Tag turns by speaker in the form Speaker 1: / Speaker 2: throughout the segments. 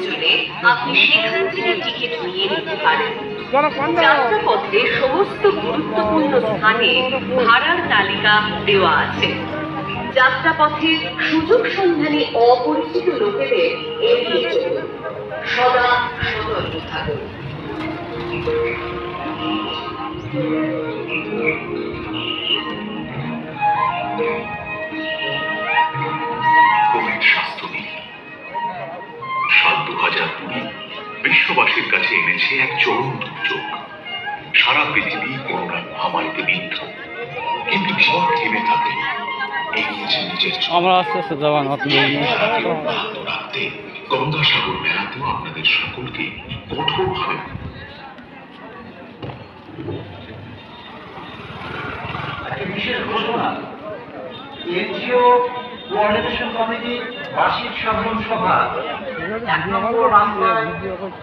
Speaker 1: প্রয়োজনে আপনি সেখান থেকে টিকিট নিয়ে নিতে পারেন। যাত্রাপথে সমস্ত গুরুত্বপূর্ণ স্থানে ভাড়ার তালিকা দেওয়া আছে। যাত্রাপথে সুযোগ সন্ধানী অপরিচিত লোকেদের এড়িয়ে চলুন, সদা সতর্ক থাকুন।
Speaker 2: কোভিড স্বাস্থ্যবিধি সাল 2020 বিশ্ববাসীর কাছে এনেছে এক চরম দুর্যোগ। সারা পৃথিবী করোনার মহামারীতে বিদ্ধ, কিন্তু বিপদ থেমে থাকে এগিয়েছে নিজের
Speaker 3: আমরা আস্তে আস্তে যাওয়ান
Speaker 2: রাখতে গঙ্গাসাগর মেলাতেও আপনাদের সকলকে কঠোরভাবে
Speaker 4: বিশেষ ঘোষণা। এনজিও কোঅর্ডিনেশন কমিটি বার্ষিক সাধারণ সভা 1 নম্বর রাস্তায়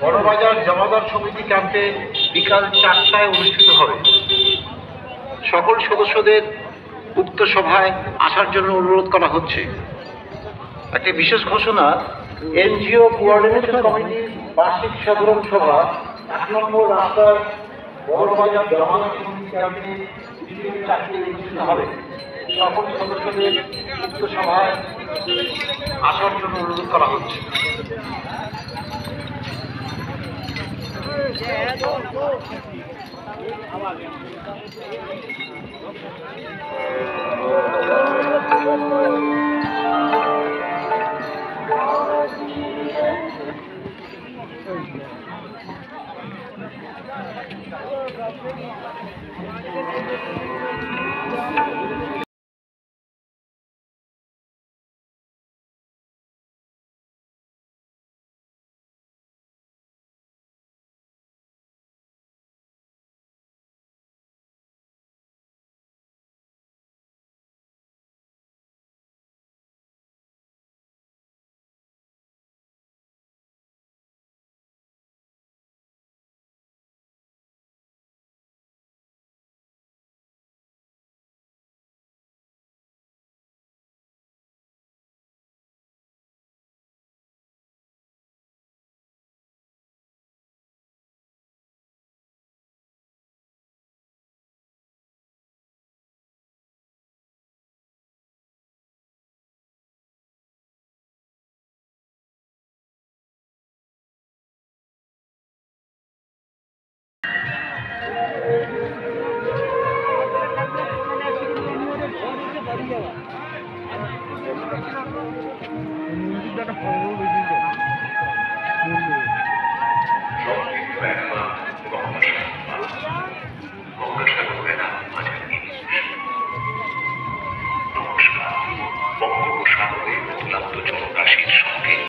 Speaker 4: বড়বাজার জমাদার সমিতি ক্যাম্পে বিকাল 4টায় অনুষ্ঠিত হবে। সকল সদস্যদের উক্ত সভায় আসার জন্য অনুরোধ করা হচ্ছে। একটি বিশেষ ঘোষণা, এনজিও কোঅর্ডিনেশন কমিটির বার্ষিক সাধারণ সভা 1 নম্বর রাস্তার বড়বাজার জমাদার সমিতি ক্যাম্পে বিকেল 4টায় অনুষ্ঠিত হবে। সকল সদস্যদের উক্ত সভায় আসার জন্য অনুরোধ করা হচ্ছে।